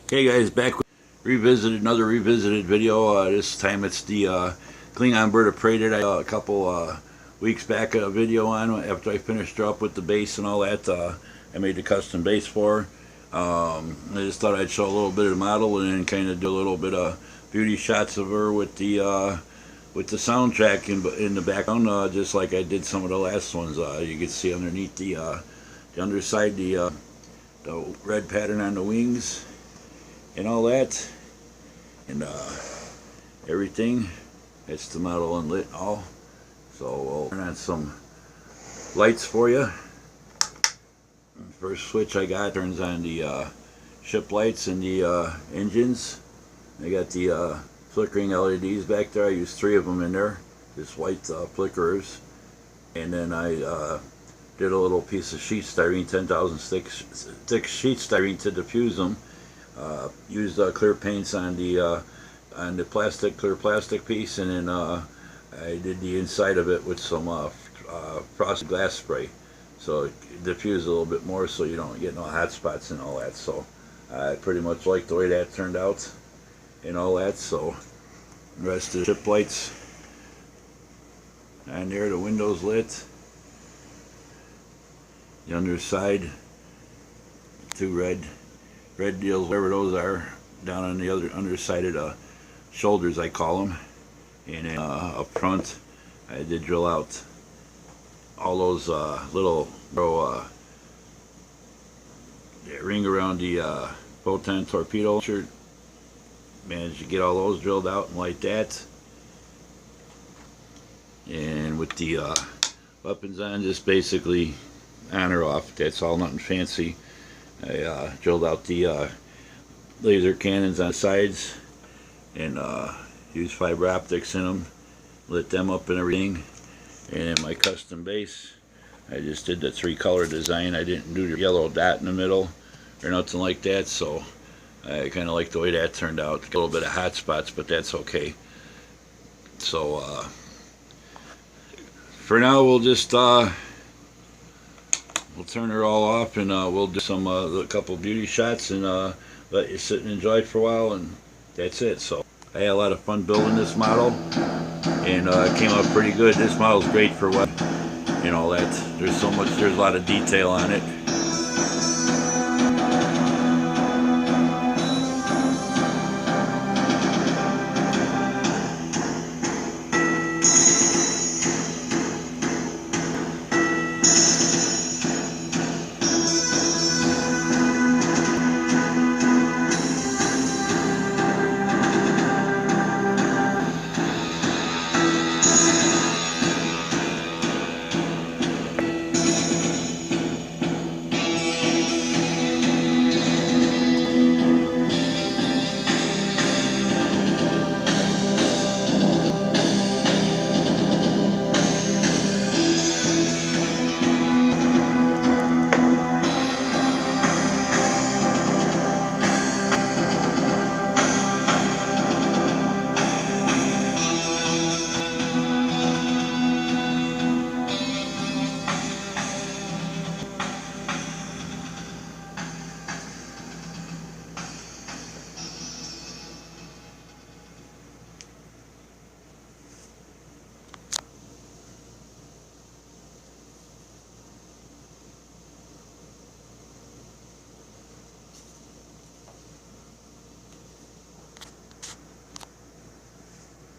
Hey guys, back with another revisited video. This time it's the Klingon bird of prey that I a couple weeks back a video on after I finished her up with the base and all that. I made the custom base for her. I just thought I'd show a little bit of the model and then kind of do a little bit of beauty shots of her with the soundtrack in the background, just like I did some of the last ones. You can see underneath the underside the red pattern on the wings and all that, and everything. It's the model unlit all. So we'll turn on some lights for you. First switch I got turns on the ship lights and the engines. I got the flickering LEDs back there. I used 3 of them in there, just white flickerers. And then I did a little piece of sheet styrene, 10,000 thick sheet styrene to diffuse them. Used clear paints on the clear plastic piece, and then I did the inside of it with some frosted glass spray, so it diffused a little bit more, so you don't get no hot spots and all that. So I pretty much like the way that turned out and all that. So the rest of the ship lights on there, the windows lit, the underside, 2 red deals, whatever those are, down on the other underside of the shoulders, I call them. And then up front, I did drill out all those little ring around the photon torpedo launcher. Managed to get all those drilled out and like that. And with the weapons on, just basically on or off. That's all, nothing fancy. I drilled out the laser cannons on the sides and used fiber optics in them, lit them up and everything. And in my custom base, I just did the 3-color design. I didn't do the yellow dot in the middle or nothing like that, so I kind of like the way that turned out. A little bit of hot spots, but that's okay. So for now, we'll just we'll turn her all off, and we'll do a couple beauty shots and let you sit and enjoy it for a while, and that's it. So I had a lot of fun building this model, and it came out pretty good. This model's great for what, you know, that there's a lot of detail on it.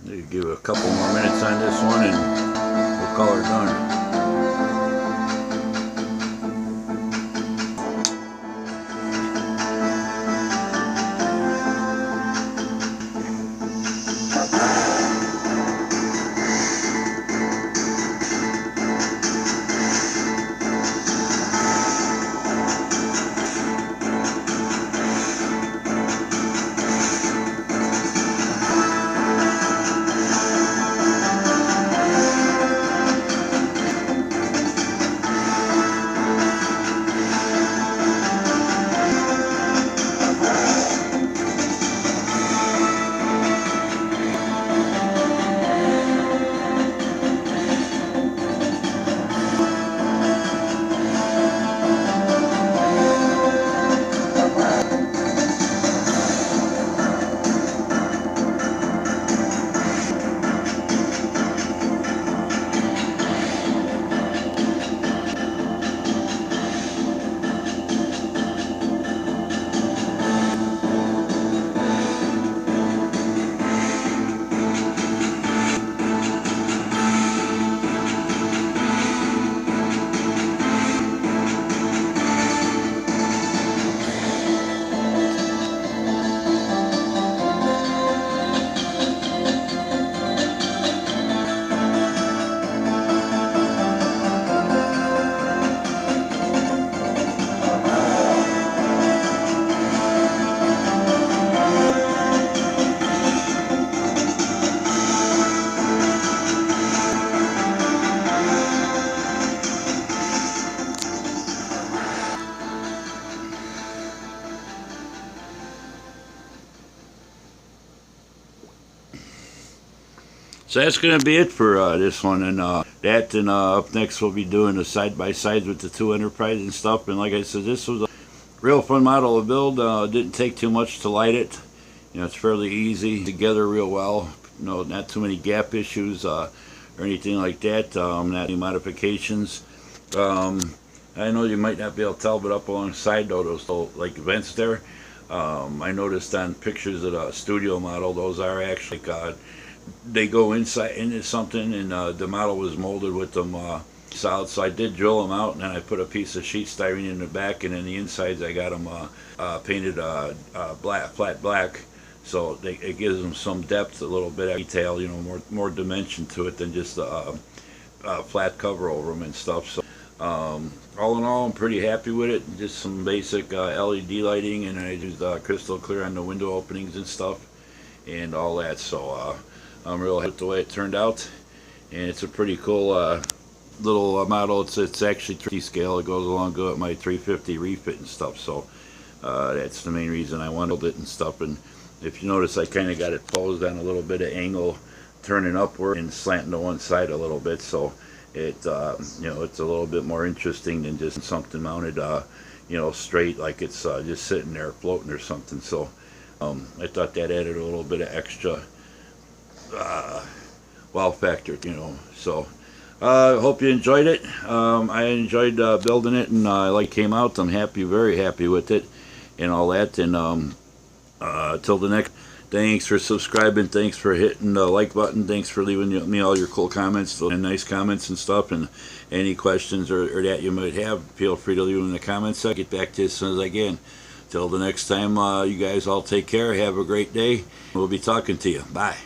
You give it a couple more minutes on this one and we'll call her done. So that's going to be it for this one, and up next we'll be doing the side-by-sides with the two Enterprise and stuff. And like I said, this was a real fun model to build. Didn't take too much to light it. You know, it's fairly easy together real well. No, not too many gap issues or anything like that. Not any modifications. I know you might not be able to tell, but up alongside though, those little, like vents there, I noticed on pictures of the studio model, those are actually they go inside into something, and the model was molded with them solid. So I did drill them out, and then I put a piece of sheet styrene in the back, and then the insides I got them painted flat black. So it gives them some depth, a little bit of detail, you know, more dimension to it than just a flat cover over them and stuff. So all in all, I'm pretty happy with it. Just some basic LED lighting, and I used crystal clear on the window openings and stuff and all that. So I'm real happy with the way it turned out, and it's a pretty cool little model. It's actually 3D scale. It goes along good with my 350 refit and stuff. So that's the main reason I wanted it and stuff. And if you notice, I kind of got it posed on a little bit of angle, turning upward and slanting to one side a little bit. So it you know, it's a little bit more interesting than just something mounted you know, straight like it's just sitting there floating or something. So I thought that added a little bit of extra wow factor, you know. So hope you enjoyed it. I enjoyed building it, and like it came out. I'm happy, very happy with it and all that. And till the next, thanks for subscribing, thanks for hitting the like button, thanks for leaving me all your cool comments and nice comments and stuff, and any questions or that you might have, feel free to leave them in the comments. I'll get back to you as soon as I can. Till the next time, you guys all take care, have a great day. We'll be talking to you. Bye.